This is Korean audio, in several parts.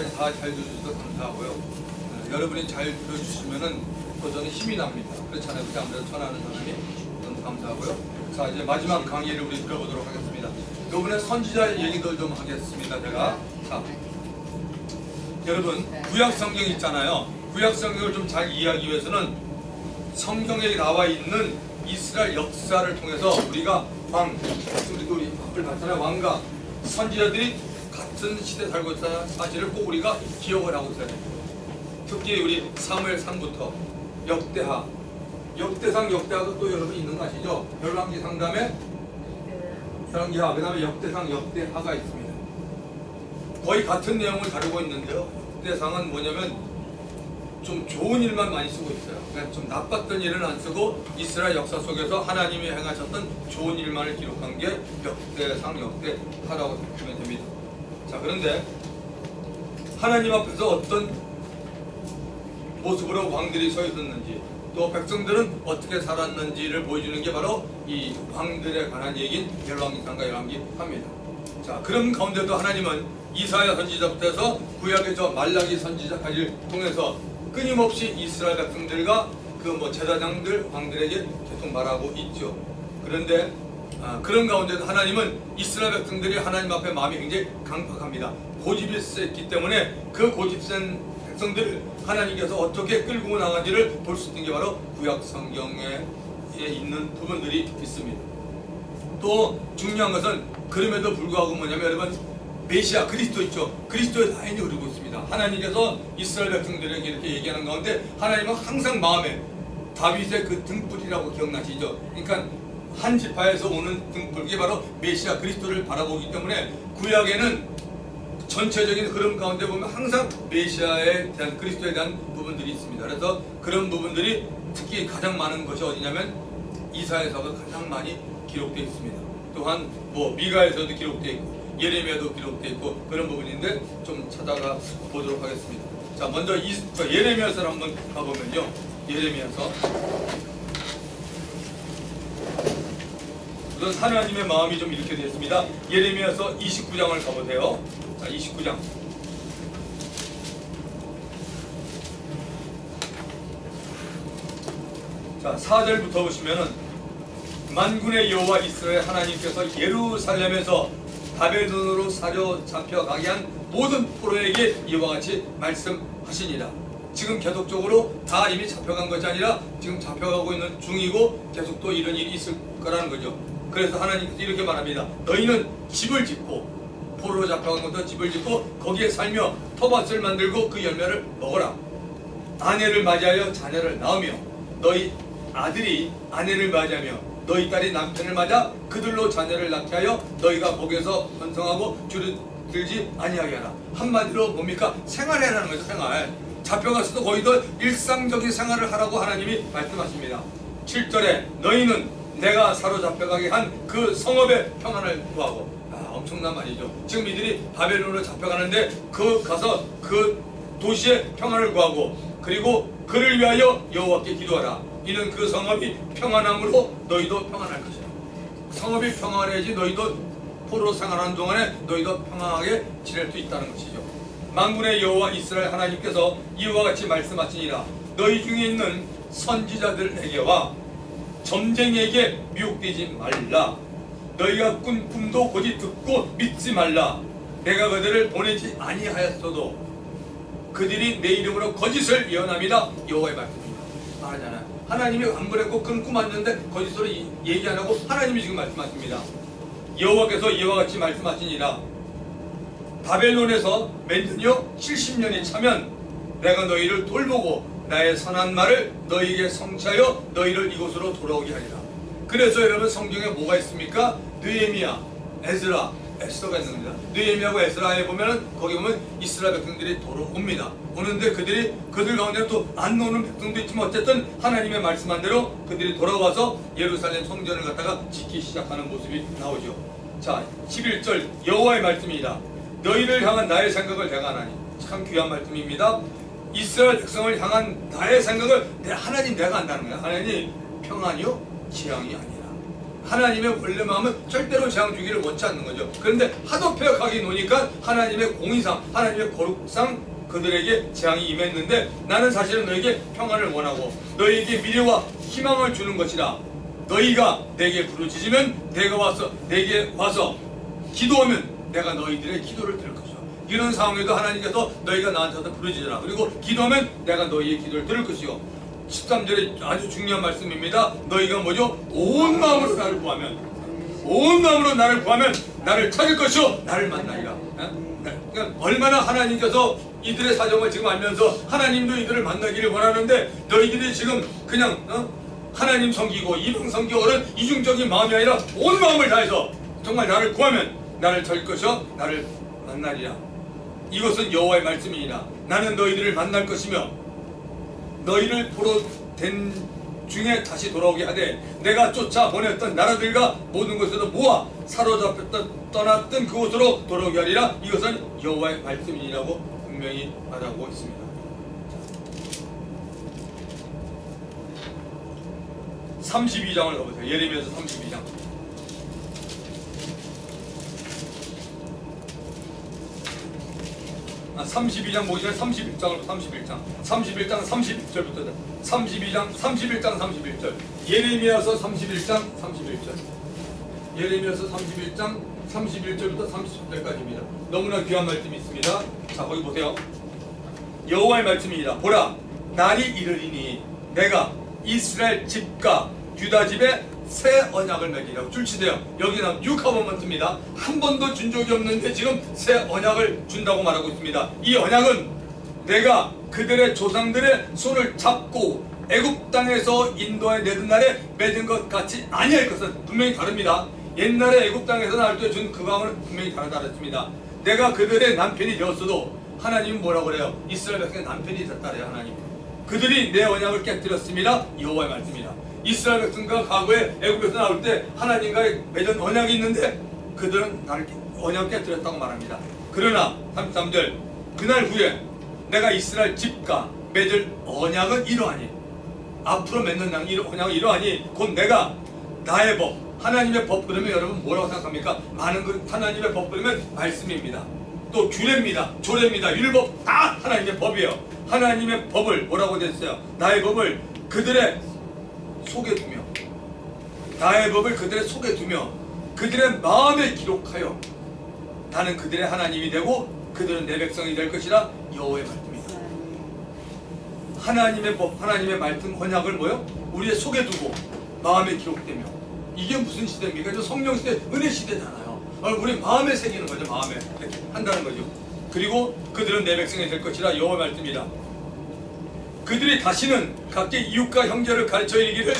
지금까지 다 잘 들어주셔서 감사하고요. 여러분이 잘 들어주시면은 또 저는 힘이 납니다. 그렇잖아요. 그때 아무래도 전하는 사람이 너무 감사하고요. 자, 이제 마지막 강의를 우리 들어보도록 하겠습니다. 이번에 선지자 얘기들 좀 하겠습니다. 제가 자, 여러분 구약 성경 있잖아요. 구약 성경을 좀 잘 이해하기 위해서는 성경에 나와 있는 이스라엘 역사를 통해서 우리가 우리 앞을 봤잖아요. 왕과 선지자들이 같은 시대에 살고 있다는 사실을 꼭 우리가 기억을 하고 있어야 됩니다. 특히 우리 사무엘상부터 역대상, 역대하가 또 여러분 있는 거 아시죠? 열왕기상 다음에 열왕기하, 그 다음에 역대상, 역대하가 있습니다. 거의 같은 내용을 다루고 있는데요. 역대상은 뭐냐면 좀 좋은 일만 많이 쓰고 있어요. 그러니까 좀 나빴던 일은 안 쓰고 이스라엘 역사 속에서 하나님이 행하셨던 좋은 일만을 기록한 게 역대상, 역대하라고 보면 됩니다. 자, 그런데 하나님 앞에서 어떤 모습으로 왕들이 서 있었는지 또 백성들은 어떻게 살았는지를 보여주는 게 바로 이 왕들에 관한 얘기인 열왕기상과 열왕기하입니다. 자, 그런 가운데도 하나님은 이사야 선지자부터 해서 구약의 저 말라기 선지자까지를 통해서 끊임없이 이스라엘 백성들과 그 제사장들, 왕들에게 계속 말하고 있죠. 그런데 그런 가운데도 하나님은 이스라엘 백성들이 하나님 앞에 마음이 굉장히 강팍합니다. 고집이 세기 때문에 그 고집센 백성들을 하나님께서 어떻게 끌고 나가는지를 볼 수 있는 게 바로 구약 성경에 있는 부분들이 있습니다. 또 중요한 것은 그럼에도 불구하고 뭐냐면 여러분 메시아 그리스도 있죠. 그리스도의 라인이 흐르고 있습니다. 하나님께서 이스라엘 백성들에게 이렇게 얘기하는 가운데 하나님은 항상 마음에 다윗의 그 등불이라고 기억나시죠? 그러니까 한 지파에서 오는 등불, 이게 바로 메시아 그리스도를 바라보기 때문에 구약에는 전체적인 흐름 가운데 보면 항상 메시아에 대한 그리스도에 대한 부분들이 있습니다. 그래서 그런 부분들이 특히 가장 많은 것이 어디냐면 이사야서가 가장 많이 기록되어 있습니다. 또한 미가에서도 기록되어 있고 예레미야도 기록되어 있고 그런 부분인데 좀 찾아가 보도록 하겠습니다. 자, 먼저 예레미야서를 한번 가보면요. 예레미야서 우선 하나님의 마음이 좀 이렇게 되어 있습니다. 예레미야서 29장을 가보세요. 자, 29장. 자, 4절부터 보시면은 만군의 여호와 이스라엘 하나님께서 예루살렘에서 바벨론으로 사로잡혀가게 한 모든 포로에게 이와 같이 말씀하시니라. 지금 계속적으로 다 이미 잡혀간 것이 아니라 지금 잡혀가고 있는 중이고 계속 또 이런 일이 있을 거라는 거죠. 그래서 하나님께서 이렇게 말합니다. 너희는 집을 짓고 포로로 잡혀간 것도 집을 짓고 거기에 살며 터밭을 만들고 그 열매를 먹어라. 아내를 맞이하여 자녀를 낳으며 너희 아들이 아내를 맞이하며 너희 딸이 남편을 맞아 그들로 자녀를 낳게 하여 너희가 거기에서 번성하고 주를 들지 아니하게 하라. 한마디로 뭡니까? 생활해라는 거죠. 생활. 잡혀갔어도 거기도 일상적인 생활을 하라고 하나님이 말씀하십니다. 7절에 너희는 내가 사로잡혀가게 한 그 성읍의 평안을 구하고, 엄청난 말이죠. 지금 이들이 바벨론으로 잡혀가는데 가서 그 도시의 평안을 구하고 그리고 그를 위하여 여호와께 기도하라. 이는 그 성읍이 평안함으로 너희도 평안할 것이다. 성읍이 평안해야지 너희도 포로 생활하는 동안에 너희도 평안하게 지낼 수 있다는 것이죠. 만군의 여호와 이스라엘 하나님께서 이와 같이 말씀하시니라. 너희 중에 있는 선지자들에게와 점쟁이에게 미혹되지 말라. 너희가 꾼 꿈도 곧이 듣고 믿지 말라. 내가 그들을 보내지 아니하였어도 그들이 내 이름으로 거짓을 예언함이다. 여호와의 말씀입니다. 말하잖아요. 하나님이 안 그랬고 그는 꿈 왔는데 거짓으로 얘기 안 하고 하나님이 지금 말씀하십니다. 여호와께서 이와 같이 말씀하시니라. 바벨론에서 맺으려 70년이 차면 내가 너희를 돌보고 나의 선한 말을 너희에게 성취하여 너희를 이곳으로 돌아오게 하리라. 그래서 여러분 성경에 뭐가 있습니까? 느헤미야, 에스라, 에스더가 있는 겁니다. 느헤미야하고 에스라에 보면은 거기 보면 이스라엘 백성들이 돌아옵니다. 오는데 그들 가운데 또 안 오는 백성도 있지만 어쨌든 하나님의 말씀한 대로 그들이 돌아와서 예루살렘 성전을 갖다가 짓기 시작하는 모습이 나오죠. 자, 11절 여호와의 말씀이다. 너희를 향한 나의 생각을 내가 하나니. 참 귀한 말씀입니다. 이스라엘 백성을 향한 나의 생각을 하나님 내가 한다는 거야. 하나님 평안이요? 재앙이 아니라 하나님의 원래 마음은 절대로 재앙 주기를 원치 않는 거죠. 그런데 하도 폐역하게 노니까 하나님의 공의상, 하나님의 거룩상 그들에게 재앙이 임했는데, 나는 사실은 너에게 평안을 원하고 너에게 미래와 희망을 주는 것이라. 너희가 내게 부르짖으면 내게 와서 기도하면 내가 너희들의 기도를 들을 것이다. 이런 상황에도 하나님께서 너희가 나한테 부르짖으라. 그리고 기도하면 내가 너희의 기도를 들을 것이요. 13절에 아주 중요한 말씀입니다. 너희가 뭐죠? 온 마음으로 나를 구하면, 온 마음으로 나를 구하면 나를 찾을 것이요 나를 만나리라. 그러니까 얼마나 하나님께서 이들의 사정을 지금 알면서 하나님도 이들을 만나기를 원하는데, 너희들이 지금 그냥 하나님 섬기고 이방 섬기고 그런 이중적인 마음이 아니라 온 마음을 다해서 정말 나를 구하면 나를 찾을 것이요 나를 만나리라. 이것은 여호와의 말씀이니라. 나는 너희들을 만날 것이며 너희를 보러 된 중에 다시 돌아오게 하되, 내가 쫓아 보냈던 나라들과 모든 곳에서 모아 사로잡혔던 떠났던 그곳으로 돌아오게 하리라. 이것은 여호와의 말씀이니라고 분명히 말하고 있습니다. 32장을 가보세요. 예레미야서 32장. 32장 보기 전에 31장으로 31장 31절부터 32장 31장 31절 예레미야서 31장 31절 예레미야서 31장 31절부터 30절까지입니다. 너무나 귀한 말씀이 있습니다. 자, 거기 보세요. 여호와의 말씀이니라. 보라, 날이 이르리니 내가 이스라엘 집과 유다 집에 새 언약을 맺으라고. 줄치세요. 여기 나온 6하버먼트입니다. 한 번도 준 적이 없는데 지금 새 언약을 준다고 말하고 있습니다. 이 언약은 내가 그들의 조상들의 손을 잡고 애굽 땅에서 인도에 내던 날에 맺은 것 같이 아니할 것은 분명히 다릅니다. 옛날에 애굽 땅에서 나올 때 준 그 강은 분명히 다르습니다. 내가 그들의 남편이 되었어도, 하나님은 뭐라고 그래요? 이스라엘 백성의 남편이 됐다 그래요. 하나님 그들이 내 언약을 깨뜨렸습니다. 여호와의 말씀이다. 이스라엘 백성과 과거에 애굽에서 나올 때 하나님과 맺은 언약이 있는데 그들은 나를 언약을 깨뜨렸다고 말합니다. 그러나 33절 그날 후에 내가 이스라엘 집과 맺을 언약은 이러하니, 앞으로 맺는 언약은 이러하니 곧 내가 나의 법, 하나님의 법. 그러면 여러분 뭐라고 생각합니까? 많은 그 하나님의 법 그러면 말씀입니다. 또 규례입니다. 조례입니다. 율법 다 하나님의 법이에요. 하나님의 법을 뭐라고 됐어요? 나의 법을 그들의 속에 두며, 나의 법을 그들의 속에 두며 그들의 마음에 기록하여 나는 그들의 하나님이 되고 그들은 내 백성이 될 것이라. 여호와의 말씀입니다. 하나님의 법, 하나님의 말씀 언약을 뭐요? 우리의 속에 두고 마음에 기록되며. 이게 무슨 시대입니까? 저 성령 시대, 은혜 시대잖아요. 우리 마음에 새기는 거죠. 마음에 이렇게 한다는 거죠. 그리고 그들은 내 백성이 될 것이라. 여호와의 말씀이다. 그들이 다시는 각기 이웃과 형제를 가르쳐 이르기를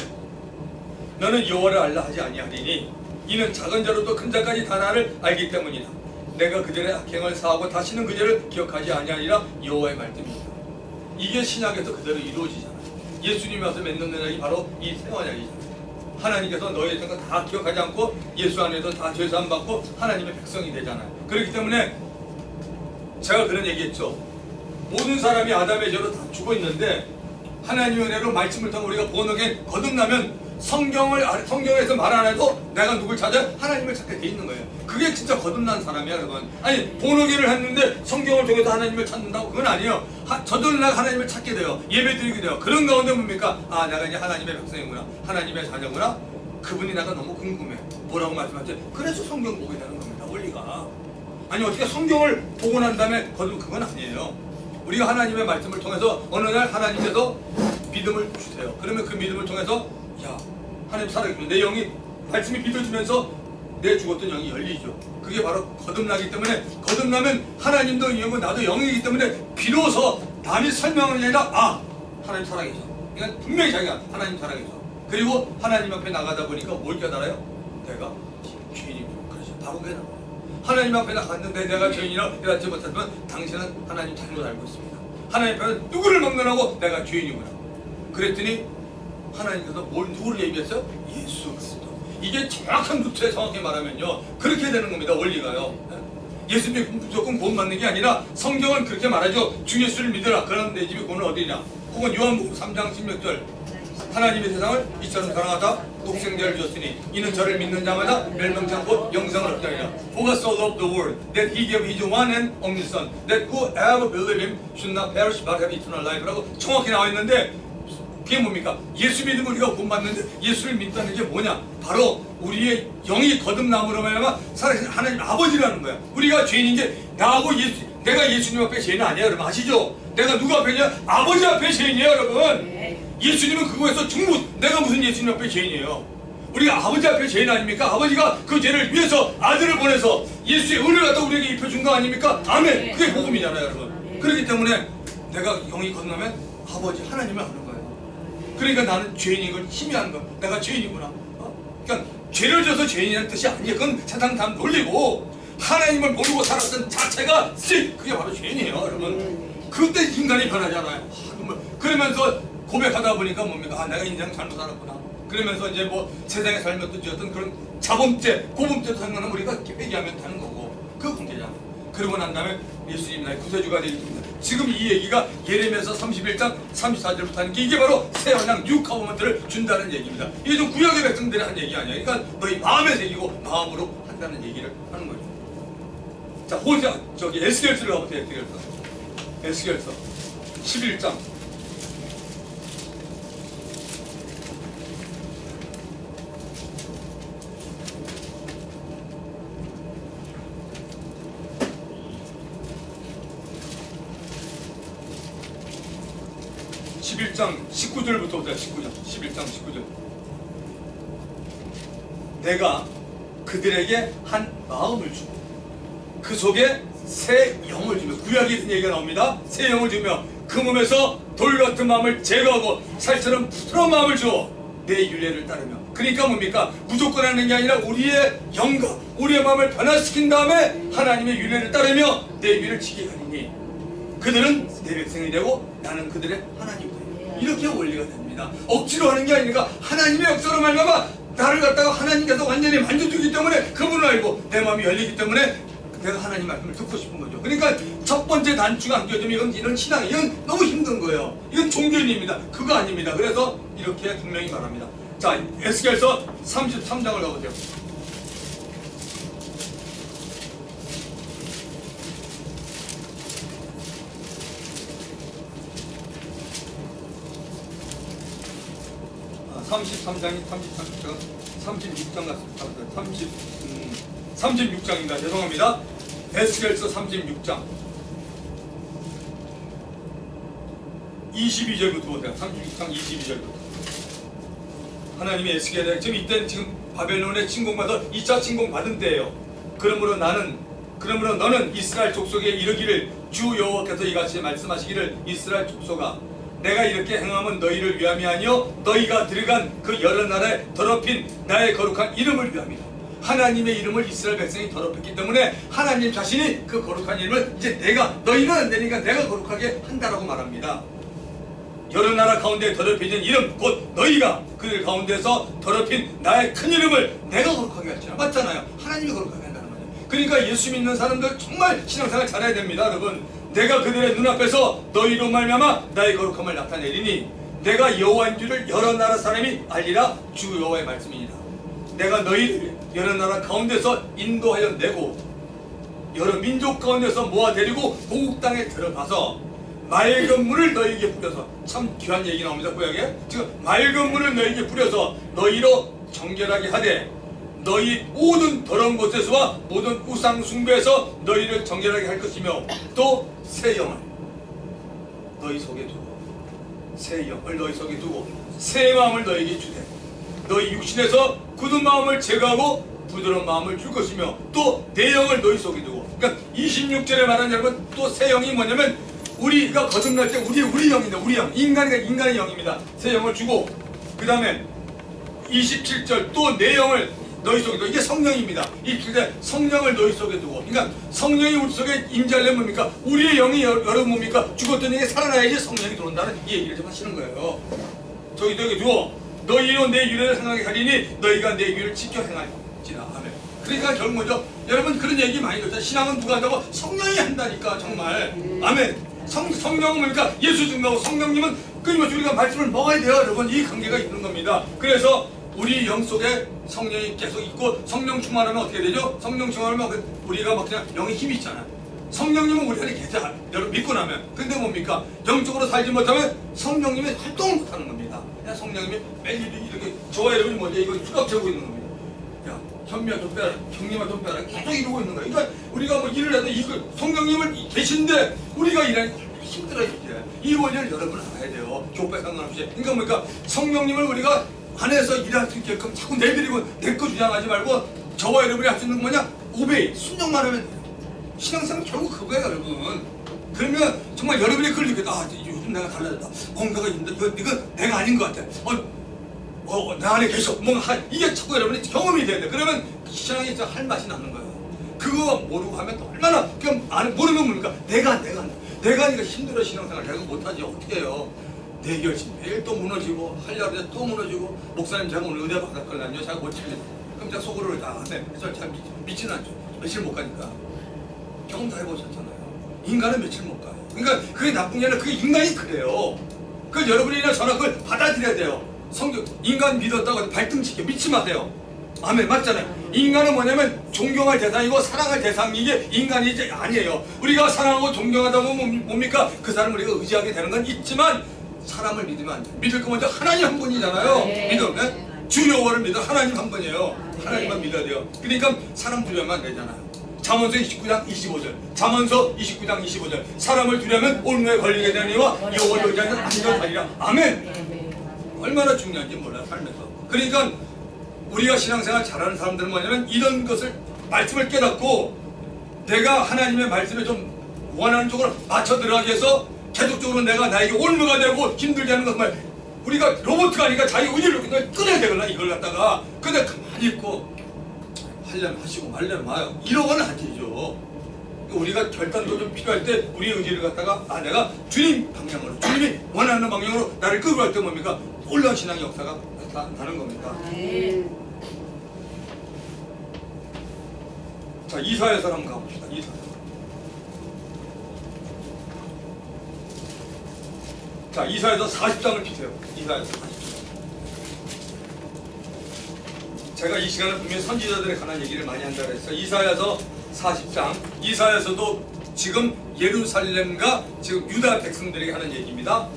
너는 여호와를 알라 하지 아니하리니 이는 작은 자로부터 큰 자까지 다 나를 알기 때문이다. 내가 그들의 악행을 사하고 다시는 그 죄를 기억하지 아니하리라. 여호와의 말씀입니다. 이게 신약에서 그대로 이루어지잖아요. 예수님이 와서 맺는 언약이 바로 이 새 언약이잖아요. 하나님께서 너희의 생각 다 기억하지 않고 예수 안에서 다 죄사함 받고 하나님의 백성이 되잖아요. 그렇기 때문에 제가 그런 얘기했죠. 모든 사람이 아담의 죄로 다 죽어 있는데 하나님의 은혜로 말씀을 통해 우리가 번역에 거듭나면 성경에서 말 안 해도 내가 누굴 찾아요? 하나님을 찾게 돼 있는 거예요. 그게 진짜 거듭난 사람이야, 여러분. 아니, 번역기를 했는데 성경을 통해서 하나님을 찾는다고? 그건 아니에요. 저절로 내가 하나님을 찾게 돼요. 예배 드리게 돼요. 그런 가운데 뭡니까? 아, 내가 이제 하나님의 백성이구나, 하나님의 자녀구나. 그분이 내가 너무 궁금해. 뭐라고 말씀하지? 그래서 성경 보게 되는 겁니다, 원리가. 아니, 어떻게 성경을 보고 난 다음에 그건 아니에요. 우리가 하나님의 말씀을 통해서 어느 날 하나님께서 믿음을 주세요. 그러면 그 믿음을 통해서 야, 하나님 살아계시고 내 영이 말씀이 믿어지면서 내 죽었던 영이 열리죠. 그게 바로 거듭나기 때문에, 거듭나면 하나님도 영이고 나도 영이기 때문에 비로소 남이 설명하는 게 아니라 아, 하나님 살아계셔. 그러니까 분명히 자기가 하나님 살아계셔. 그리고 하나님 앞에 나가다 보니까 뭘 깨달아요? 내가 죄인이고. 그렇죠. 바로 깨달아요. 하나님 앞에 나갔는데 내가 죄인이라 깨닫지 못하지만 당신은 하나님 잘못 알고 있습니다. 하나님 앞에 누구를 막론하고 내가 죄인이구나. 그랬더니 하나님께서 누구를 얘기했어요? 예수 그리스도. 이게 정확한 루트에 정확히 말하면요, 그렇게 되는 겁니다, 원리가요. 예수 믿고 무조건 구원 받는 게 아니라 성경은 그렇게 말하죠. 주 예수를 믿으라. 그러면 내 집이 구원은 어디냐? 혹은 요한복음 3장 16절 하나님이 세상을 이처럼 사랑하다 독생자를 주었으니 이는 저를 믿는 자마다 멸망치 않고 영생을 얻게 하리라. For God so loved the world that he gave his one and only son that whoever believe him should not perish but have eternal life라고 정확히 나와 있는데, 그게 뭡니까? 예수 믿으면 우리가 구원받는데 예수를 믿다는 게 뭐냐? 바로 우리의 영이 거듭남으로 말미암아 살아계신 하나님 아버지라는 거야. 우리가 죄인인 게 나하고 내가 예수님 앞에 죄인 아니야 여러분 아시죠? 내가 누구 앞에냐? 아버지 앞에 죄인이에요 여러분. 예수님은 그거에서 충분, 내가 무슨 예수님 앞에 죄인이에요? 우리가 아버지 앞에 죄인 아닙니까? 아버지가 그 죄를 위해서 아들을 보내서 예수의 은혜를 갖다 우리에게 입혀준 거 아닙니까? 아멘. 그게 복음이잖아요 여러분. 그렇기 때문에 내가 영이 거듭나면 아버지 하나님을 아는 거예요. 그러니까 나는 죄인인 걸 희미한 거야. 내가 죄인이구나. 그러니까 죄를 져서 죄인이라는 뜻이 아니에요. 그건 세상 다 놀리고, 하나님을 모르고 살았던 자체가 그게 바로 죄인이에요 여러분. 그때 인간이 변하잖아요. 그러면서 고백하다 보니까 뭡니까? 내가 인생 잘못 살았구나. 그러면서 이제 뭐 세상에 살면서 어떤 그런 자범죄, 고범죄도 생각하면 우리가 회개하면 되는 거고, 그 문제잖아요. 그러고 난 다음에 예수님 나의 구세주가 되겠습니다. 지금 이 얘기가 예레미야서 31장 34절부터 하는 게 이게 바로 새 언약 뉴 커버먼트를 준다는 얘기입니다. 이게 좀 구약의 백성들이 한 얘기 아니에요. 그러니까 너희 마음에 새기고 마음으로 한다는 얘기를 하는 거죠. 자, 에스겔서를 가보세요. 에스겔서 11장 11장 19절부터 보세요. 11장 19절. 내가 그들에게 한 마음을 주고 그 속에 새 영을 주며, 구약에 있는 얘기가 나옵니다. 새 영을 주며 그 몸에서 돌 같은 마음을 제거하고 살처럼 부드러운 마음을 주어 내 윤례를 따르며. 그러니까 뭡니까? 무조건 하는 게 아니라 우리의 영과 우리의 마음을 변화시킨 다음에 하나님의 윤례를 따르며 내 위를 지게 하리니 그들은 내 백성이 되고 나는 그들의 하나님이 되리라. 이렇게 원리가 됩니다. 억지로 하는 게 아니라 하나님의 역사로 말미암아 나를 갖다가 하나님께서 완전히 만져주기 때문에 그분을 알고 내 마음이 열리기 때문에 내가 하나님 말씀을 듣고 싶은 거죠. 그러니까 첫 번째 단추가 안 껴지면 이런 신앙, 이건 너무 힘든 거예요. 이건 종교인입니다. 그거 아닙니다. 그래서 이렇게 분명히 말합니다. 자, 에스겔서 33장을 가보세요. 아, 33장이 36장 같습니다. 36장입니다. 죄송합니다. 에스겔서 36장 22절부터 보세요. 36장 22절부터. 하나님의 에스겔에 지금 이때는 지금 바벨론에 침공받아 2차 침공받은 때예요. 그러므로 너는 이스라엘 족속에 이르기를 주 여호와께서 이같이 말씀하시기를 이스라엘 족속아 내가 이렇게 행함은 너희를 위함이 아니요 너희가 들어간 그 여러 나라에 더럽힌 나의 거룩한 이름을 위함이다. 하나님의 이름을 이스라엘 백성이 더럽혔기 때문에 하나님 자신이 그 거룩한 이름을 이제 너희는 안 되니까 내가 거룩하게 한다라고 말합니다. 여러 나라 가운데 더럽혀진 이름 곧 너희가 그들 가운데서 더럽힌 나의 큰 이름을 내가 거룩하게 할지라. 맞잖아요. 하나님이 거룩하게 한다는 거죠. 그러니까 예수 믿는 사람들 정말 신앙생활 잘해야 됩니다. 여러분, 내가 그들의 눈앞에서 너희로 말미암아 나의 거룩함을 나타내리니 내가 여호와인 줄을 여러 나라 사람이 알리라. 주 여호와의 말씀이니라. 내가 너희를 여러 나라 가운데서 인도하여 내고 여러 민족 가운데서 모아 데리고 고국 땅에 들어가서 맑은 물을 너희에게 뿌려서, 참 귀한 얘기 나옵니다. 구약에 지금 맑은 물을 너희에게 뿌려서 너희로 정결하게 하되 너희 모든 더러운 곳에서와 모든 우상 숭배에서 너희를 정결하게 할 것이며 또 새 영을 너희 속에 두고 새 영을 너희 속에 두고 새 마음을 너희에게 주되 너희 육신에서 굳은 마음을 제거하고 부드러운 마음을 줄 것이며 또 내 영을 너희 속에 두고. 그러니까 26절에 말하는 여러분 또 새 영이 뭐냐면 우리가 거듭날 때 우리 영입니다. 우리 영. 인간의 영입니다. 새 영을 주고 그 다음에 27절 또 내 영을 너희 속에 두고. 이게 성령입니다. 27절 성령을 너희 속에 두고. 그러니까 성령이 우리 속에 임재하려면 뭡니까? 우리의 영이 여러분 뭡니까? 죽었던 영이 살아나야지 성령이 들어온다는 이 얘기를 좀 하시는 거예요. 저기 두어 너희로 내 유래를 생각하게 하리니 너희가 내 유래를 지켜 행할지라. 아멘. 그러니까 결국 뭐죠? 여러분 그런 얘기 많이 듣죠. 신앙은 누가 한다고? 성령이 한다니까 정말. 아멘. 성령은 뭡니까? 예수 증거하고 성령님은 끊임없이 우리가 말씀을 먹어야 돼요, 여러분. 이 관계가 있는 겁니다. 그래서 우리 영 속에 성령이 계속 있고, 성령 충만하면 어떻게 되죠? 성령 충만하면 우리가 막 그냥 영의 힘이 있잖아요. 성령님은 우리 안에 계세요, 여러분 믿고 나면. 근데 뭡니까? 영적으로 살지 못하면 성령님이 활동을 못하는 겁니다. 그냥 성령님이 매일 이렇게 저와 여러분이 먼저 이거 수갑 재고 있는 겁니다. 야, 현미야 좀 빼라, 경림아 좀 빼라, 계속 이러고 있는 거예요. 그러니까 우리가 뭐 일을 해도 이거 성령님을 계신데 우리가 일하니까 힘들어요. 이 원리를 여러분 알아야 돼요. 교회 상관없이. 그러니까 뭡니까? 성령님을 우리가 안에서 일할 수 있게끔 자꾸 내드리고 내 거 주장하지 말고, 저와 여러분이 할 수 있는 건 뭐냐? 오베이, 순종만 하면 돼요. 신앙생활 결국 그거예요, 여러분. 그러면 정말 여러분이 그걸 느끼다. 아, 요즘 내가 달라졌다. 뭔가가 힘들다. 이건 내가 아닌 것 같아. 내 안에 계셔. 뭔가 이게 자꾸 여러분이 경험이 돼야 돼. 그러면 신앙이 진짜 할 맛이 나는 거예요. 그거 모르고 하면 또 얼마나, 그냥 모르면 뭡니까? 내가 하니까 힘들어. 신앙생활 내가 못하지. 어떻게 해요? 내 결심 매일 또 무너지고, 하려고 하는데 또 무너지고, 목사님 제가 오늘 은혜 받았거든요. 제가 못 지키겠다. 그럼 제가 속으로 네, 그래서 잘 믿지는 않죠. 며칠 못 가니까. 경험 다 해보셨잖아요. 인간은 며칠 못 가요. 그러니까 그게 나쁜 게 아니라 그게 인간이 그래요. 그 여러분이나 저나 그걸 받아들여야 돼요. 성경, 인간 믿었다고 발등지게 믿지 마세요. 아멘, 맞잖아요. 인간은 뭐냐면 존경할 대상이고 사랑할 대상이 이게 인간이 이제 아니에요. 우리가 사랑하고 존경하다 보면 뭡니까? 그 사람을 우리가 의지하게 되는 건 있지만, 사람을 믿으면 안 돼. 믿을 거 먼저 하나님 한 분이잖아요. 믿으면 주 여호와를 믿어. 하나님 한 분이에요. 하나님만 믿어야 돼요. 그러니까 사람 두려면 안 되잖아요. 잠언서 29장 25절, 잠언서 29장 25절. 사람을 두려면 올무에 걸리게 되니와 여호와를 의지하는 안전하리라. 아멘. 얼마나 중요한지 몰라요, 삶에서. 그러니까 우리가 신앙생활 잘하는 사람들은 뭐냐면, 이런 것을 말씀을 깨닫고 내가 하나님의 말씀에 좀 원하는 쪽으로 맞춰 들어가기 위해서 계속적으로 내가 나에게 올무가 되고 힘들게 하는 것만, 우리가 로봇가 아니까 자기 의지를 끊어야 되거나 이걸 갖다가. 근데 가만히 있고 하려면 하시고 말려면 마요. 이러고는 안 되죠. 우리가 결단도 좀 필요할 때 우리의 의지를 갖다가 내가 주님 방향으로, 주님이 원하는 방향으로 나를 끌고 갈 때 뭡니까? 놀라운 신앙의 역사가 나타나는 겁니다. 자, 이사야서 한번 가봅시다. 이사야. 자, 이사야서 40장을 피세요. 이사야서 40장. 제가 이 시간에 분명히 선지자들에 관한 얘기를 많이 한다고 그랬어요. 이사야서 40장. 이사야서도 지금 예루살렘과 지금 유다 백성들에게 하는 얘기입니다.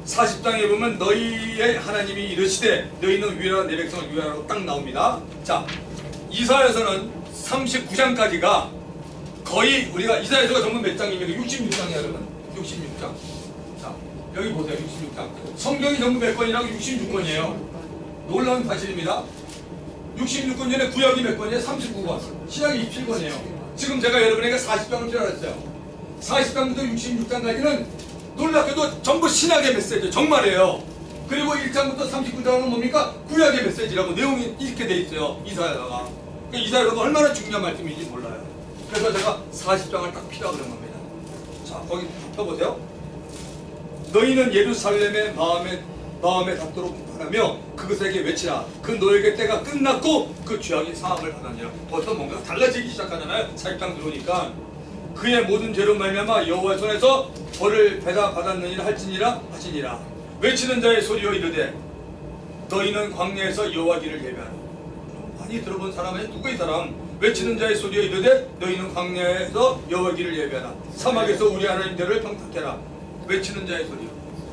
40장에 보면 너희의 하나님이 이르시되 너희는 위하라 내 백성을 위하라고 딱 나옵니다. 자, 이사야서는 39장까지가 거의 우리가 이사야서가 전부 몇 장입니까? 66장이에요, 여러분. 66장. 자, 여기 보세요. 66장. 성경이 전부 몇 권이라고? 66권이에요. 놀라운 사실입니다. 66권 전에 구약이 몇 권이에요? 39권. 신약이 27권이에요. 지금 제가 여러분에게 40장을 필요했어요. 40장부터 66장까지는 놀랍게도 전부 신약의 메시지, 정말이에요. 그리고 1장부터 39장은 뭡니까? 구약의 메시지라고 내용이 이렇게 돼 있어요. 이사야가. 이사야가 얼마나 중요한 말씀인지 몰라요. 그래서 제가 40장을 딱 피라고 그런 겁니다. 자, 거기 펴보세요. 너희는 예루살렘의 마음에 닿도록 바라며 그것에게 외치라. 그 너에게 때가 끝났고 그 죄악이 사함을 받았느니라. 벌써 뭔가 달라지기 시작하잖아요. 40장 들어오니까. 그의 모든 죄로 말미암아 여호와의 손에서 벌을 받았느니라 할지니라 하시니라. 외치는 자의 소리여 이르되 너희는 광야에서 여호와 길을 예배하라. 많이 들어본 사람은 누구의 사람? 외치는 자의 소리여 이르되 너희는 광야에서 여호와 길을 예배하라. 사막에서 우리 하나님들을 평탁해라. 외치는 자의 소리요.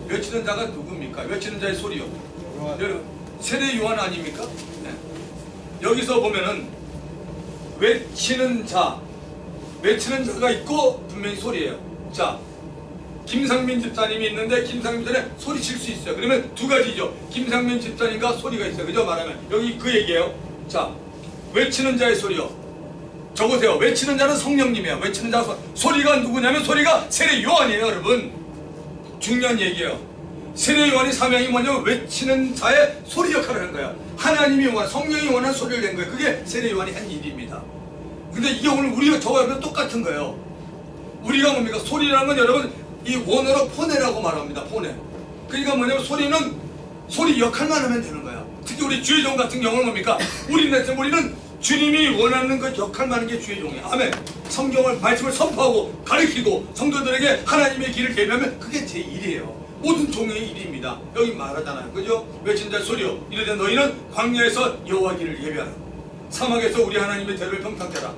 외치는 자가 누굽니까? 외치는 자의 소리요. 여러분, 세례 요한 아닙니까? 네. 여기서 보면은 외치는 자가 있고 분명히 소리예요. 자, 김상민 집사님이 있는데 김상민 집사님 소리칠 수 있어요. 그러면 두 가지죠. 김상민 집사님과 소리가 있어요. 그죠? 말하면 여기 그 얘기예요. 자, 외치는 자의 소리요. 적으세요. 외치는 자는 성령님이에요. 외치는 자 소리가 누구냐면 소리가 세례 요한이에요, 여러분. 중요한 얘기예요. 세례 요한의 사명이 뭐냐면 외치는 자의 소리 역할을 하는 거예요. 하나님이 원하는, 성령이 원하는 소리를 낸 거예요. 그게 세례 요한이 한 일입니다. 근데 이게 오늘 우리가 저와 여러분 똑같은 거예요. 우리가 뭡니까? 소리라는 건 여러분 이 원어로 포네라고 말합니다. 포네. 그러니까 뭐냐면 소리는 소리 역할만 하면 되는 거야. 특히 우리 주의종 같은 경우는 뭡니까? 우리는 주님이 원하는 그 역할만 하는 게 주의 종이에요. 아멘. 성경을 말씀을 선포하고 가르치고 성도들에게 하나님의 길을 대비하면 그게 제 일이에요. 모든 종의 일입니다. 여기 말하잖아요. 그죠? 외친 자 소리요 이르되 너희는 광야에서 여호와 길을 예비하라. 사막에서 우리 하나님의 대를 평탄케 하라.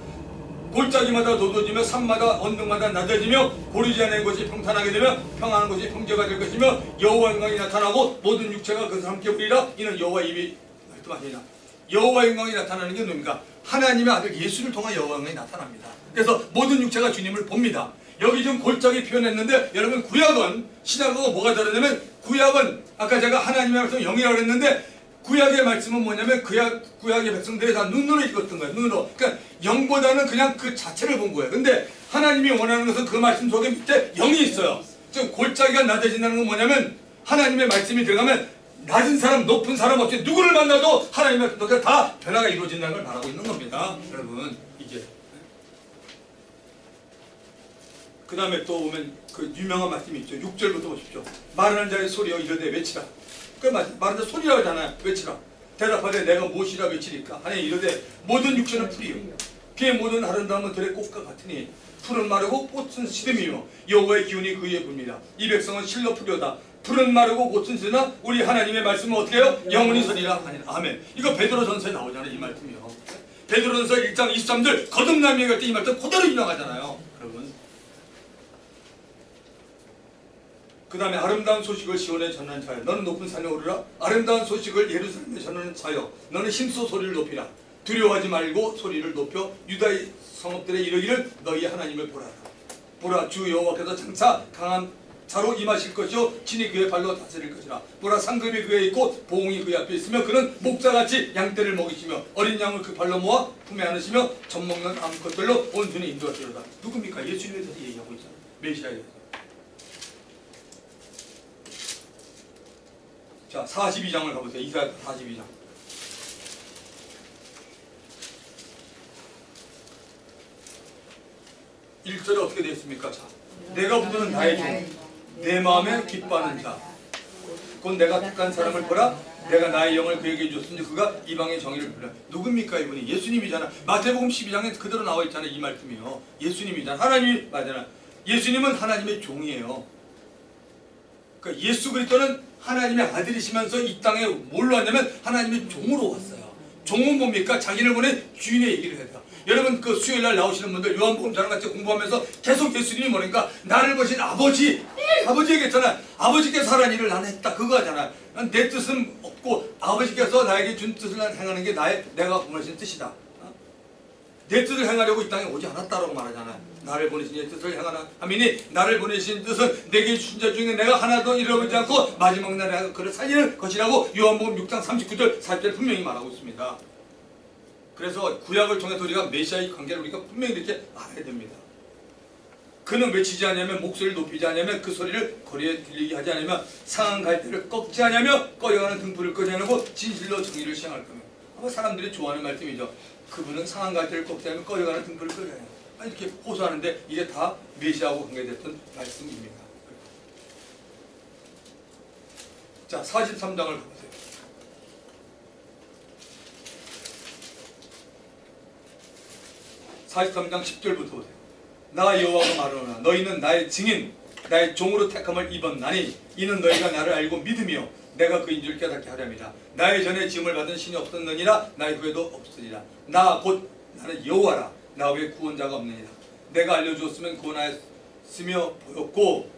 골짜기마다 돋워지며 산마다 언덕마다 낮아지며 고르지 않은 것이 평탄하게 되며 평안한 것이 평지가 될 것이며 여호와 영광이 나타나고 모든 육체가 그것을 함께 부리라. 이는 여호와 입이 말씀하시니라. 여호와 영광이 나타나는 게 뭡니까? 하나님의 아들 예수를 통한 여호와 영광이 나타납니다. 그래서 모든 육체가 주님을 봅니다. 여기 지금 골짜기 표현했는데 여러분 구약은 신약하고 뭐가 다르냐면 구약은 아까 제가 하나님의 말씀 영이라고 했는데 구약의 말씀은 뭐냐면 구약의 백성들이 다 눈으로 읽었던 거예요. 눈으로. 그러니까 영보다는 그냥 그 자체를 본 거예요. 근데 하나님이 원하는 것은 그 말씀 속에 밑에 영이 있어요. 지금 골짜기가 낮아진다는 건 뭐냐면 하나님의 말씀이 들어가면 낮은 사람 높은 사람 없이 누구를 만나도 하나님의 말씀 속에 다 변화가 이루어진다는 걸 말하고 있는 겁니다. 여러분 이게 그 다음에 또 오면 그 유명한 말씀이 있죠. 6절부터 보십시오. 말하는 자의 소리여 이르되 외치라. 그 말하는 자 소리라고 하잖아요. 외치라. 대답하되 내가 무엇이라 외치리까. 하나님 이르되 모든 육체는 풀이요 그의 모든 아름다움은 들의 꽃과 같으니 풀은 마르고 꽃은 시듬이요 여호와의 기운이 그 위에 붑니다. 이 백성은 실로 풀려다. 풀은 마르고 꽃은 시드나 우리 하나님의 말씀은 어떻게 해요? 영원히 서리라 하니라. 아멘. 이거 베드로전서에 나오잖아요. 이 말씀이요. 베드로전서 1장 23절 거듭남에 갈 때 이 말씀 그대로 인용하잖아요. 여러분 그 다음에 아름다운 소식을 시온에 전하는 자여 너는 높은 산에 오르라. 아름다운 소식을 예루살렘에 전하는 자여 너는 힘써 소리를 높이라. 두려워하지 말고 소리를 높여 유다의 성읍들에 이르기를 너희 하나님을 보라. 보라 주 여호와께서 장차 강한 자로 임하실 것이요 진이 그의 발로 다스릴 것이라. 보라 상급이 그에 있고 보응이 그의 앞에 있으며 그는 목자같이 양떼를 먹이시며 어린 양을 그 발로 모아 품에 안으시며 젖먹는 암컷들로 온 손에 인도하시려다. 누굽니까? 예수님에 대해서 얘기하고 있잖아요. 메시아에 대해서. 자 42장을 가보세요. 이사야 42장 1절에 어떻게 되어 있습니까? 자, 내가 부르는 나의 종 내 마음에 기뻐하는 자 곧 내가 택한 사람을 보라. 내가 나의 영을 그에게 줬으니 그가 이방의 정의를 보라. 누굽니까 이분이? 예수님이잖아. 마태복음 12장에 그대로 나와 있잖아요. 이 말씀이요. 예수님이잖아. 하나님이 맞잖아. 예수님은 하나님의 종이에요. 그러니까 예수 그리스도는 하나님의 아들이시면서 이 땅에 뭘로 왔냐면 하나님의 종으로 왔어요. 종은 뭡니까? 자기를 보낸 주인의 얘기를 해야 돼요. 여러분 그 수요일날 나오시는 분들 요한복음 저랑 같이 공부하면서 계속 예수님이 뭐니까 나를 보신 아버지 얘기했잖아. 아버지께서 하라는 일을 나는 했다 그거 하잖아. 내 뜻은 없고 아버지께서 나에게 준 뜻을 행하는 게 내가 보내신 뜻이다. 내 뜻을 행하려고 이 땅에 오지 않았다라고 말하잖아. 나를 보내신 내 뜻을 행하나 하미니 나를 보내신 뜻은 내게 주신 자 중에 내가 하나도 잃어버리지 않고 마지막 날에 그를 살리는 것이라고 요한복음 6장 39절 40절 분명히 말하고 있습니다. 그래서 구약을 통해서 우리가 메시아의 관계를 우리가 분명히 이렇게 알아야 됩니다. 그는 외치지 않으면 목소리를 높이지 않으면 그 소리를 거리에 들리게 하지 않으면 상한 갈대를 꺾지 않으며 꺼려가는 등불을 끄지 않고 진실로 정의를 시행할 거며. 아마 사람들이 좋아하는 말씀이죠. 그분은 상한 갈대를 꺾지 않으면 꺼려가는 등불을 끄지 않아요. 이렇게 호소하는데 이게 다 메시아하고 관계됐던 말씀입니다. 자 43장을 보세요. 43장 10절부터 보세요. 나 여호와가 말하노라 너희는 나의 증인 나의 종으로 택함을 입었나니 이는 너희가 나를 알고 믿으며 내가 그인 줄 깨닫게 하렵니다. 나의 전에 지음을 받은 신이 없었느니라 나의 후에도 없으리라. 나 곧 나는 여호와라 나 외에 구원자가 없느니라. 내가 알려주었으면 구원하였으며 보였고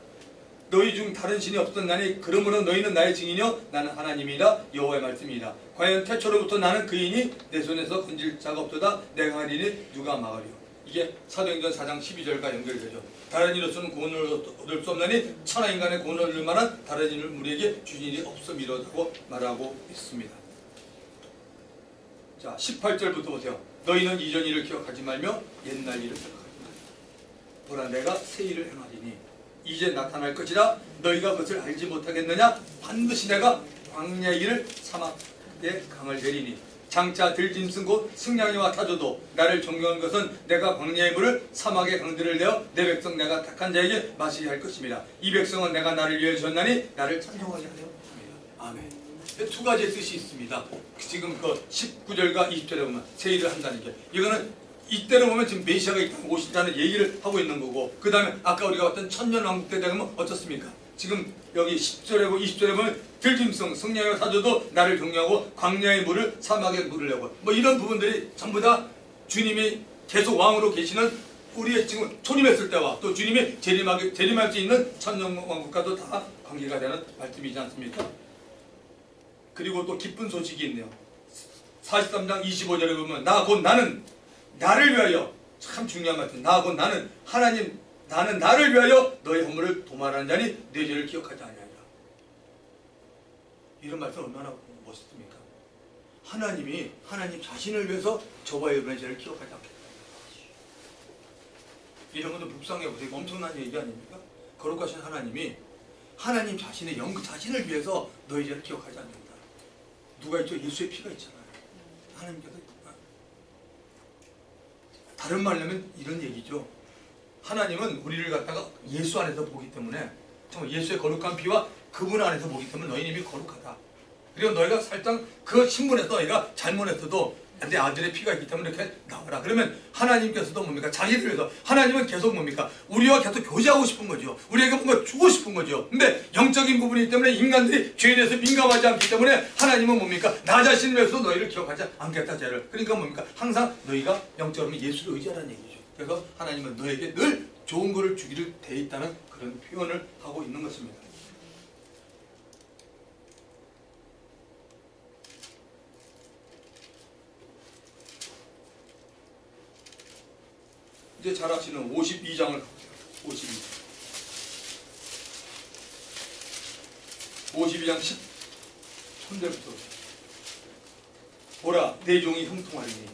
너희 중 다른 신이 없었나니 그러므로 너희는 나의 증인이요 나는 하나님이라 여호와의 말씀이라. 과연 태초로부터 나는 그이니 내 손에서 건질 자가 없도다. 내가 하리니 누가 막으리요. 이게 사도행전 4장 12절과 연결되죠. 다른 이로서는 구원을 얻을 수 없나니 천하인간의 구원을 얻을 만한 다른 일을 우리에게 주신 일이 없음이라고 말하고 있습니다. 자 18절부터 보세요. 너희는 이전 일을 기억하지 말며 옛날 일을 기억하지 말라. 보라 내가 새 일을 행하리니 이제 나타날 것이라. 너희가 그것을 알지 못하겠느냐. 반드시 내가 광야의 일을 사막에 강을 내리니 장차 들짐승 곧 승냥이와 타조도 나를 존경한 것은 내가 광야의 물을 사막의 강들을 내어 내 백성 내가 택한 자에게 마시게 할 것입니다. 이 백성은 내가 나를 위해 주었나니 나를 찬송하게 하려 합니다. 아멘. 두 가지의 뜻이 있습니다. 지금 그 19절과 20절에 보면 새 일을 한다는 게, 이거는 이때로 보면 지금 메시아가 오신다는 얘기를 하고 있는 거고, 그 다음에 아까 우리가 봤던 천년왕국 때 되면 어떻습니까? 지금 여기 10절에 보면 20절에 보면 들짐승 승냥이와 사자도 나를 경외하고 광야의 물을 사막에 물을 내고, 뭐 이런 부분들이 전부 다 주님이 계속 왕으로 계시는 우리의 지금 초림했을 때와 또 주님이 재림할 수 있는 천년왕국과도 다 관계가 되는 말씀이지 않습니까? 그리고 또 기쁜 소식이 있네요. 43장 25절에 보면 나 곧 나는 나를 위하여, 참 중요한 말씀, 나 곧 나는 하나님, 나는 나를 위하여 너의 허물을 도말하는 자니 내 죄를 기억하지 아니하리라. 이런 말씀 얼마나 멋있습니까? 하나님이 하나님 자신을 위해서 저와 여러분의 죄를 기억하지 않겠다. 이런 것도 묵상해 보세요. 엄청난 얘기 아닙니까? 거룩하신 하나님이 하나님 자신의 자신을 위해서 너의 죄를 기억하지 않는다. 누가 있죠? 예수의 피가 있잖아요. 하나님께서. 다른 말로 하면 이런 얘기죠. 하나님은 우리를 갖다가 예수 안에서 보기 때문에, 정말 예수의 거룩한 피와 그분 안에서 보기 때문에 너희는 이미 거룩하다. 그리고 너희가 살짝 그 신분에서 너희가 잘못했어도 내 아들의 피가 있기 때문에 이렇게 나와라. 그러면 하나님께서도 뭡니까? 자기를 위해서, 하나님은 계속 뭡니까? 우리와 계속 교제하고 싶은 거죠. 우리에게 뭔가 주고 싶은 거죠. 근데 영적인 부분이기 때문에 인간들이 죄에 대해서 민감하지 않기 때문에 하나님은 뭡니까? 나 자신을 위해서 너희를 기억하지 않겠다, 죄를. 그러니까 뭡니까? 항상 너희가 영적으로 예수를 의지하라는 얘기죠. 그래서 하나님은 너에게 늘 좋은 것을 주기를 돼 있다는 그런 표현을 하고 있는 것입니다. 이제 잘 아시는 52장을 볼게요. 52장 13절부터 보라 내 종이 형통하리니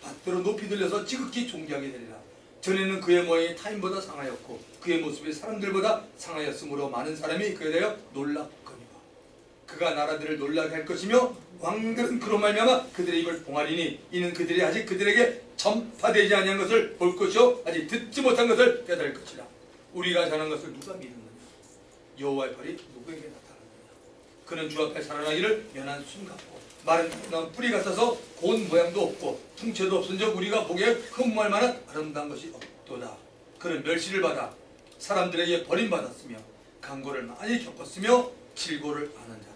밭대로 높이 들려서 지극히 존귀하게 되리라. 전에는 그의 모양이 타인보다 상하였고 그의 모습이 사람들보다 상하였으므로 많은 사람이 그에 대하여 놀랍거니와 그가 나라들을 놀라게 할 것이며 왕들은 그로 말미암아 그들의 입을 봉하리니 이는 그들이 아직 그들에게 전파되지 아니한 것을 볼 것이요 아직 듣지 못한 것을 깨달을 것이라. 우리가 자는 것을 누가 믿느냐? 여호와의 팔이 누구에게 나타나느냐? 그는 주 앞에 살아나기를 연한 순 같고 마른 뿌리 같아서 고운 모양도 없고 풍채도 없은즉 우리가 보기에 흠모할 만한 아름다운 것이 없도다. 그는 멸시를 받아 사람들에게 버림받았으며 강고를 많이 겪었으며 질고를 아는 자라.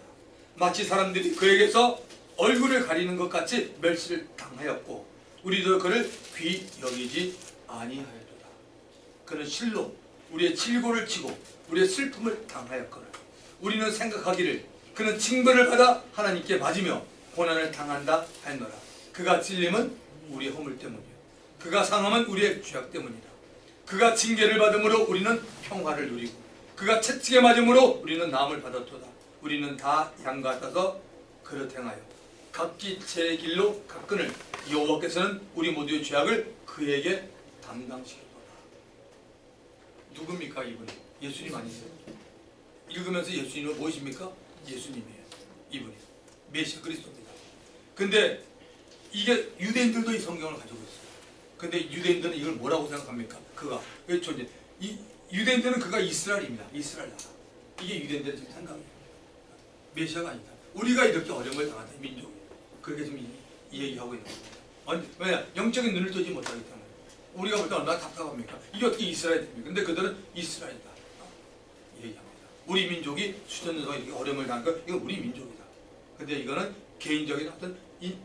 마치 사람들이 그에게서 얼굴을 가리는 것 같이 멸시를 당하였고 우리도 그를 귀히 여기지 아니하였도다. 그는 실로 우리의 질고를 치고 우리의 슬픔을 당하였거늘 우리는 생각하기를 그는 징벌을 받아 하나님께 맞으며 고난을 당한다 하였노라. 그가 찔림은 우리의 허물 때문이요 그가 상함은 우리의 죄악 때문이다. 그가 징계를 받음으로 우리는 평화를 누리고 그가 채찍에 맞음으로 우리는 나음을 받았도다. 우리는 다 양 같아서 그릇 행하여 각기 제 길로 가끈을 여호와께서는 우리 모두의 죄악을 그에게 담당시켰도다. 누굽니까 이분이? 예수님 아니세요? 읽으면서 예수님은 무엇입니까? 예수님이에요. 이분이 메시아 그리스도입니다. 근데 이게 유대인들도 이 성경을 가지고 있어요. 근데 유대인들은 이걸 뭐라고 생각합니까? 그가 이 유대인들은 그가 이스라엘입니다. 이스라엘 나라. 이게 유대인들의 지금 생각이에요. 메시아가 아니다. 우리가 이렇게 어려움을 당하는 민족이에요. 그렇게 지금 이 얘기하고 있는 겁니다. 왜냐? 영적인 눈을 뜨지 못하기 때문에. 우리가 볼 때 얼마나 답답합니까? 이게 어떻게 이스라엘입니까? 근데 그들은 이스라엘이다. 얘기합니다. 우리 민족이 수천 동안 이렇게 어려움을 당한 거, 이건 우리 민족이다. 근데 이거는 개인적인 어떤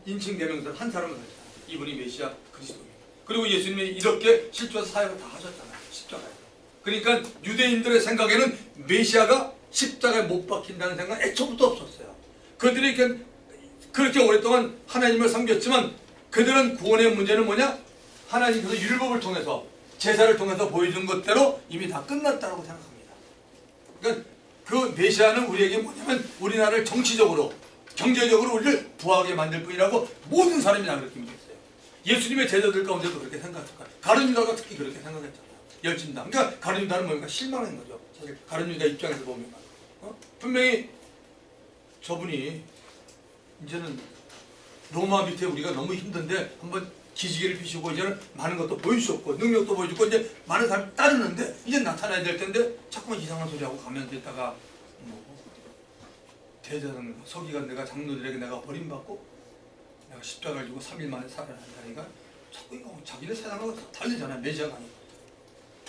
인칭 대명사 한 사람을 가지고 이분이 메시아 그리스도입니다. 그리고 예수님이 이렇게 실제로 사역을 다 하셨잖아요. 십자가에. 그러니까 유대인들의 생각에는 메시아가 십자가에 못 박힌다는 생각은 애초부터 없었어요. 그들이 그렇게 오랫동안 하나님을 섬겼지만 그들은 구원의 문제는 뭐냐? 하나님께서 율법을 통해서 제사를 통해서 보여준 것대로 이미 다 끝났다고 생각합니다. 그러니까 그 메시아는 우리에게 뭐냐면 우리나라를 정치적으로 경제적으로 우리를 부하게 만들 뿐이라고 모든 사람이 다 그렇게 믿었어요. 예수님의 제자들 가운데도 그렇게 생각했을 거예요. 가룟 유다가 특히 그렇게 생각했잖아요. 열심당. 그러니까 가룟 유다는 뭔가 실망한 거죠. 사실 가룟 유다 입장에서 보면 분명히 저분이 이제는 로마 밑에 우리가 너무 힘든데 한번 기지개를 펴시고 이제는 많은 것도 보여주셨고 능력도 보여주고 이제 많은 사람이 따르는데 이제 나타나야 될 텐데 자꾸만 이상한 소리하고 가면서 있다가 대제사장 서기관 내가 장로들에게 내가 버림받고 내가 십자가를 지고 3일 만에 살아난다니까 자꾸 이거 자기네 세상하고 다르잖아요. 메시아가 아니고.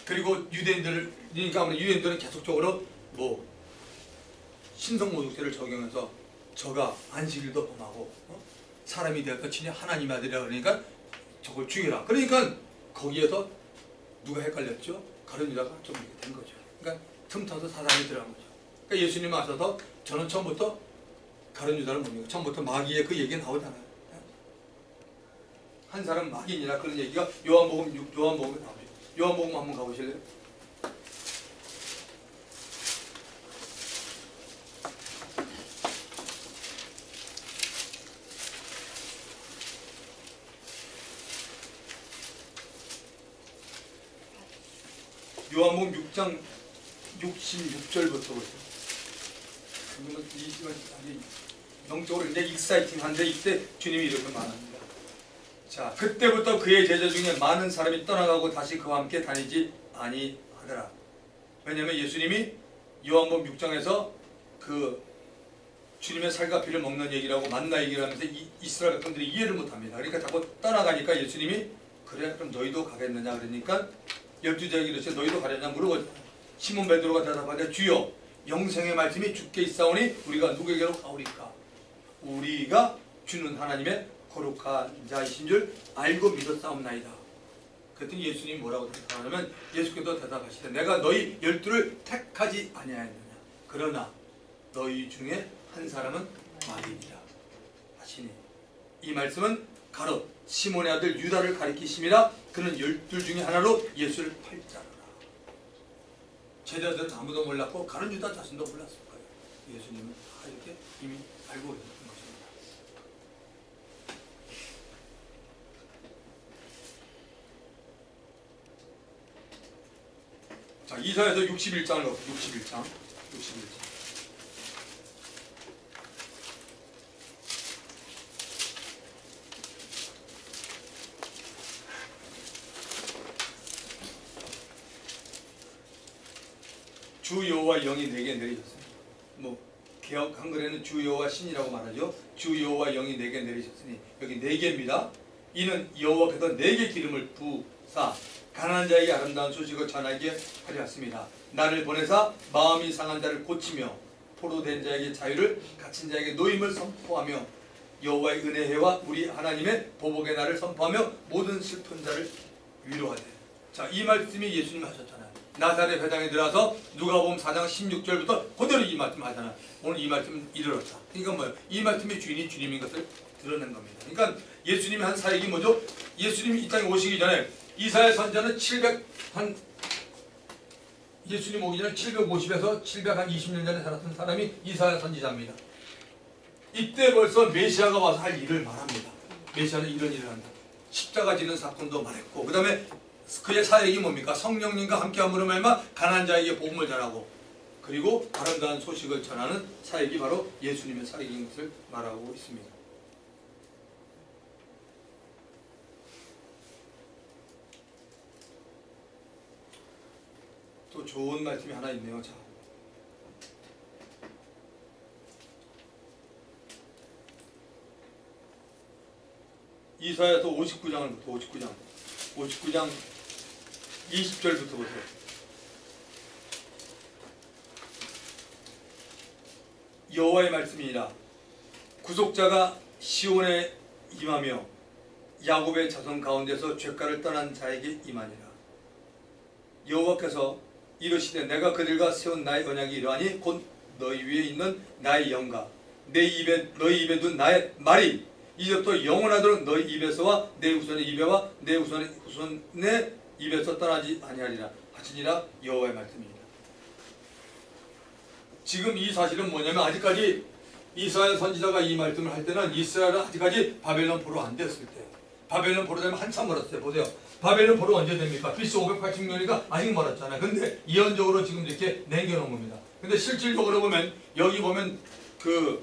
그리고 유대인들은 계속적으로 뭐 신성모독죄를 적용해서 저가 안식일도 범하고 사람이 되었다 치니 하나님 아들이라 그러니까 저걸 죽여라. 그러니까 거기에서 누가 헷갈렸죠? 가룟 유다가 좀 이렇게 된 거죠. 그러니까 틈타서 사단이 들어간 거죠. 그러니까 예수님 와서도 저는 처음부터 가룟 유다를 뭡니까? 처음부터 마귀의 그 얘기가 나오잖아요. 한 사람 마귀니라 그런 얘기가 요한복음에 나오죠. 요한복음 한번 가보실래요? 요한복음 6장 66절부터 보세요. 그러면 이 시간 영적으로 굉장히 익사이팅한데 이때 주님이 이렇게 말합니다. 자, 그때부터 그의 제자 중에 많은 사람이 떠나가고 다시 그와 함께 다니지 아니하더라. 왜냐하면 예수님이 요한복음 6장에서 그 주님의 살과 피를 먹는 얘기라고 만나 얘기를 하면서 이스라엘 백성들이 이해를 못합니다. 그러니까 자꾸 떠나가니까 예수님이 그래 그럼 너희도 가겠느냐 그러니까 12제자에게 이르시되 너희도 가려냐 물어보죠. 시몬 베드로가 대답하되 주여 영생의 말씀이 주께 있사오니 우리가 누구에게로 가오리까? 우리가 주는 하나님의 거룩한 자이신 줄 알고 믿었사옵나이다. 그랬더니 예수님이 뭐라고 대답하냐면 예수께서 대답하시되 내가 너희 12를 택하지 아니하였느냐. 그러나 너희 중에 한 사람은 마귀니라 하시니 이 말씀은 가롯 시몬의 아들 유다를 가리키심이라. 그는 12 중에 하나로 예수를 팔자르라. 제자들은 아무도 몰랐고 가룟 유다 자신도 몰랐을 거예요. 예수님은 다 이렇게 이미 알고 있었던 것입니다. 자, 이사야서 61장을 보세요. 61장. 주 여호와 영이 내게 내리셨습니다. 뭐 개역 한글에는 주 여호와 신이라고 말하죠. 주 여호와 영이 내게 내리셨으니 여기 네 개입니다. 이는 여호와께서 내게 기름을 부사 가난한 자에게 아름다운 소식을 전하게 하려 했습니다. 나를 보내사 마음이 상한 자를 고치며 포로된 자에게 자유를 갇힌 자에게 노임을 선포하며 여호와의 은혜와 우리 하나님의 보복의 날을 선포하며 모든 슬픈 자를 위로하되. 자, 이 말씀이 예수님 하셨잖아요. 나사렛 회당에 들어와서 누가복음 4장 16절부터 그대로 이 말씀 하잖아요. 오늘 이 말씀은 이르렀다. 그러니까 뭐예요? 이 말씀의 주인이 주님인 것을 드러낸 겁니다. 그러니까 예수님이 한 사역이 뭐죠? 예수님이 이 땅에 오시기 전에 이사야 선지자는 예수님 오기 전에 750에서 720년 전에 살았던 사람이 이사야 선지자입니다. 이때 벌써 메시아가 와서 할 일을 말합니다. 메시아는 이런 일을 한다. 십자가 지는 사건도 말했고 그 다음에 그의 사역이 뭡니까? 성령님과 함께함으로 말미암아 가난한 자에게 복음을 전하고 그리고 아름다운 소식을 전하는 사역이 바로 예수님의 사역인 것을 말하고 있습니다. 또 좋은 말씀이 하나 있네요. 자, 이사야서 59장 20절부터 보세요. 여호와의 말씀이니라. 구속자가 시온에 임하며 야곱의 자손 가운데서 죄가를 떠난 자에게 임하니라. 여호와께서 이르시되 내가 그들과 세운 나의 언약이 이러하니 곧 너희 위에 있는 나의 영과 너희 입에 둔 나의 말이 이제부터 영원하도록 너희 입에서와 내 후손의 입에와 내 후손의 입에서 떠나지 아니하리라 하시니라. 여호와의 말씀입니다. 지금 이 사실은 뭐냐면 아직까지 이사야 선지자가 이 말씀을 할 때는 이스라엘은 아직까지 바벨론 포로 안 됐을 때. 바벨론 포로 되면 한참 멀었어요. 보세요. 바벨론 포로 언제 됩니까? BC 580년이니까 아직 멀었잖아요. 근데 이언적으로 지금 이렇게 남겨놓은 겁니다. 근데 실질적으로 보면 여기 보면 그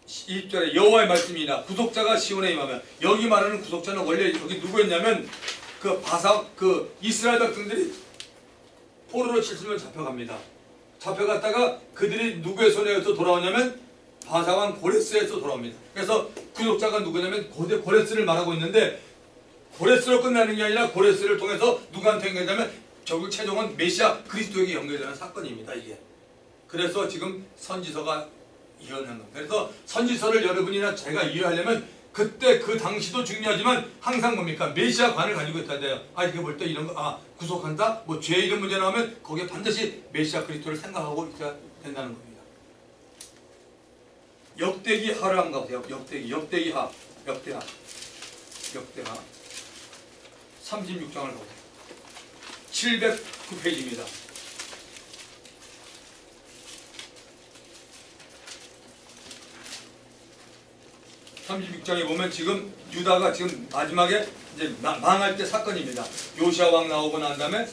20절에 여호와의 말씀이나 구속자가 시온에 임하면 여기 말하는 구속자는 원래 여기 누구였냐면 그 이스라엘 백성들이 포로로 70년 잡혀갑니다. 잡혀갔다가 그들이 누구의 손에 의해서 돌아오냐면 바사왕 고레스에서 돌아옵니다. 그래서 구속자가 누구냐면 고레스를 말하고 있는데, 고레스로 끝나는 게 아니라 고레스를 통해서 누구한테 연결되면 결국 최종은 메시아 그리스도에게 연결되는 사건입니다. 이게. 그래서 지금 선지서가 이혼한 겁니다. 그래서 선지서를 여러분이나 제가 이해하려면 그때 그 당시도 중요하지만 항상 뭡니까? 메시아관을 가지고 있어야 돼요. 이렇게 볼 때 이런 거, 구속한다? 뭐 죄 이런 문제 나오면 거기에 반드시 메시아 그리스도를 생각하고 있어야 된다는 겁니다. 역대기 하를 한번 가보세요. 역대하 36장을 보세요. 709페이지입니다. 36장에 보면 지금 유다가 지금 마지막에 이제 망할 때 사건입니다. 요시아 왕 나오고 난 다음에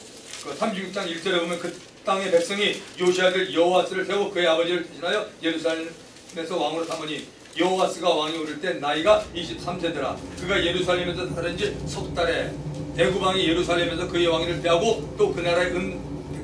그 36장 1절에 보면 그 땅의 백성이 요시아들 여호와스를 세우고 그의 아버지를 대신하여 예루살렘에서 왕으로 삼으니 여호와스가 왕이 오를 때 나이가 23세더라. 그가 예루살렘에서 살은 지 석 달에 애굽왕이 예루살렘에서 그의 왕위를 대하고 또 그 나라의 은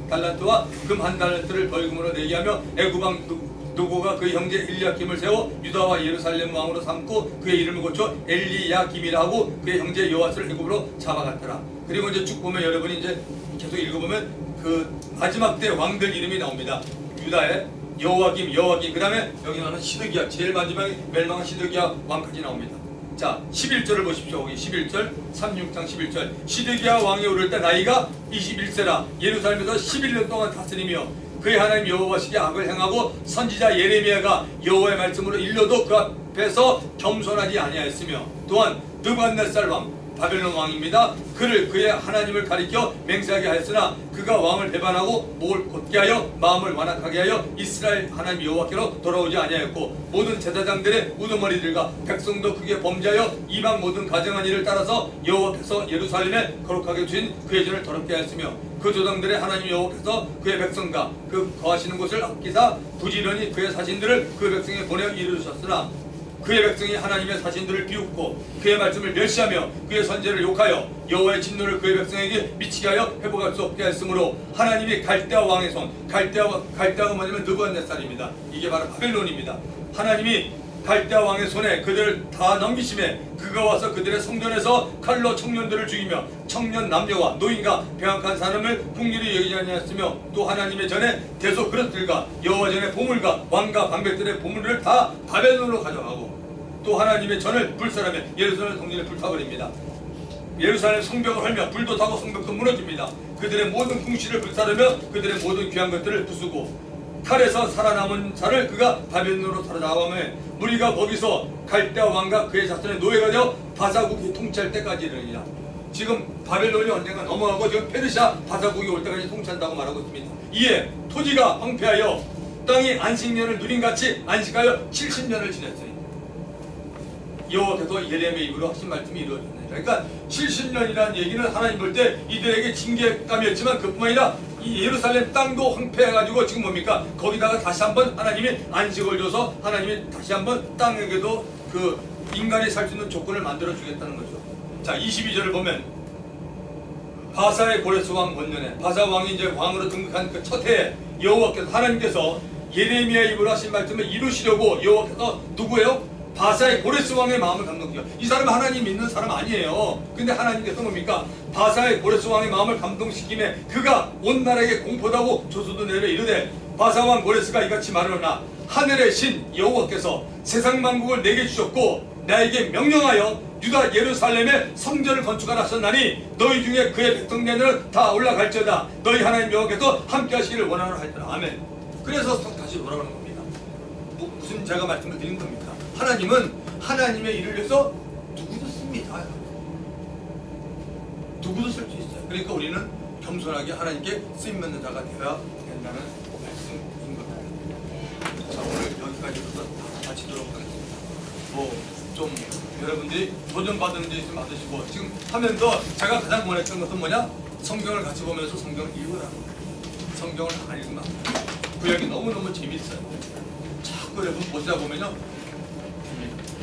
100달란트와 금 1달란트를 벌금으로 내게 하며 애굽왕 누구가 그 형제 엘리야김을 세워 유다와 예루살렘 왕으로 삼고 그의 이름을 고쳐 엘리야김이라 하고 그의 형제 요아스를 애굽으로 잡아갔더라. 그리고 이제 쭉 보면 여러분이 이제 계속 읽어보면 그 마지막 때 왕들 이름이 나옵니다. 유다의 여호와김 그 다음에 여기 나오는 시드기야, 제일 마지막에 멸망한 시드기야 왕까지 나옵니다. 자, 11절을 보십시오. 거기 11절, 36장 11절. 시드기야 왕이 오를 때 나이가 21세라. 예루살렘에서 11년 동안 다스리며 그의 하나님 여호와시게 악을 행하고 선지자 예레미야가 여호와의 말씀으로 일러도 그 앞에서 겸손하지 아니하였으며 또한 느부갓네살 왕 바벨론 왕입니다. 그를 그의 하나님을 가리켜 맹세하게 하였으나 그가 왕을 배반하고 목을 곧게 하여 마음을 완악하게 하여 이스라엘 하나님 여호와께로 돌아오지 아니하였고 모든 제사장들의 우두머리들과 백성도 크게 범죄하여 이방 모든 가정한 일을 따라서 여호와께서 예루살렘에 거룩하게 주신 그의 전을 더럽게 하였으며 그 조상들의 하나님 여호와께서 그의 백성과 그 거하시는 곳을 아끼사 부지런히 그의 사신들을 그 백성에 보내어 이루셨으나 그의 백성이 하나님의 사신들을 비웃고 그의 말씀을 멸시하며 그의 선제를 욕하여 여호와의 진노를 그의 백성에게 미치게 하여 회복할 수 없게 했으므로 하나님이 갈대아 왕의 손, 갈대아가 뭐냐면 느부갓네살입니다. 이게 바로 바벨론입니다. 하나님이 갈대아 왕의 손에 그들을 다 넘기심에 그가 와서 그들의 성전에서 칼로 청년들을 죽이며 청년 남녀와 노인과 병약한 사람을 풍휼히 여기지 아니하였으며 또 하나님의 전에 대소 그릇들과 여호와 전에 보물과 왕과 방백들의 보물을 다 바벨론으로 가져가고 또 하나님의 전을 불사르며 예루살렘 성전에 불타버립니다. 예루살렘 성벽을 헐며 불도 타고 성벽도 무너집니다. 그들의 모든 궁시를 불사르며 그들의 모든 귀한 것들을 부수고 칼에서 살아남은 자를 그가 바벨론으로 사로잡으며 무리가 거기서 갈대아 왕과 그의 자손의 노예가 되어 바사국이 통치할 때까지 이르니라. 지금 바벨론이 언젠가 넘어가고 지금 페르시아 바사국이 올 때까지 통치한다고 말하고 있습니다. 이에 토지가 황폐하여 땅이 안식년을 누린같이 안식하여 70년을 지냈어요. 여호와께서 예레미야 입으로 하신 말씀이 이루어졌네. 그러니까 70년이라는 얘기는 하나님 볼 때 이들에게 징계감이었지만 그뿐만 아니라 이 예루살렘 땅도 황폐해가지고 지금 뭡니까? 거기다가 다시 한번 하나님이 안식을 줘서 하나님이 다시 한번 땅에게도 그 인간이 살 수 있는 조건을 만들어 주겠다는 거죠. 자, 22절을 보면 바사의 고레스 왕 본년에 바사 왕이 이제 왕으로 등극한 그 첫 해에 여호와께서 하나님께서 예레미야 입으로 하신 말씀을 이루시려고 여호와께서 누구예요? 바사의 고레스 왕의 마음을 감동시켜. 이 사람은 하나님 믿는 사람 아니에요. 근데 하나님께서 뭡니까? 바사의 고레스 왕의 마음을 감동시키며 그가 온 나라에게 공포하고 조소도 내려 이르되 바사 왕 고레스가 이같이 말하노라. 하늘의 신 여호와께서 세상 만국을 내게 주셨고 나에게 명령하여 유다 예루살렘에 성전을 건축하라 하셨나니 너희 중에 그의 백성들은 다 올라갈지어다. 너희 하나님 여호와께서 함께 하시기를 원하노라 하였더라. 아멘. 그래서 다시 돌아오는 겁니다. 무슨 제가 말씀을 드린 겁니까? 하나님은 하나님의 일을 위해서 누구도 씁니다. 누구도 쓸 수 있어요. 그러니까 우리는 겸손하게 하나님께 쓰임받는 자가 되어야 된다는 말씀인 겁니다. 자, 오늘 여기까지 해서 마치도록 하겠습니다. 좀 여러분들이 도전받는 데 있으면 받으시고 지금 하면서 제가 가장 원했던 것은 뭐냐? 성경을 같이 보면서 성경을 읽으라는 거예요. 성경을 안 읽으면 구약이 너무너무 재밌어요. 자꾸 여러분 보시다 보면요,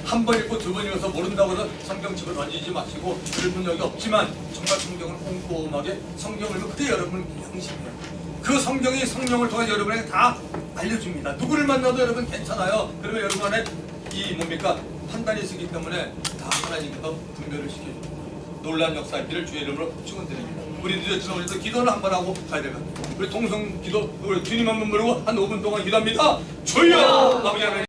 한 번 읽고 두 번 읽어서 모른다고 해서 성경 집을 던지지 마시고 읽은 적이 없지만 정말 성경을 꼼꼼하게 성경을 읽고 그때 여러분을 양심해요. 그 성경이 성령을 통해 여러분에게 다 알려줍니다. 누구를 만나도 여러분 괜찮아요. 그러면 여러분 안에 이 뭡니까? 판단이 있기 때문에 다 하나님께서 분별을 시켜줍니다. 놀라운 역사기를 주의 이름으로 축원드립니다. 우리 늦었지만 우리도 기도를 한번 하고 가야 될 것 같아요. 우리 통성 기도, 우리 주님 한번 부르고 한 5분 동안 기도합니다. 주여! 아버지 하나님.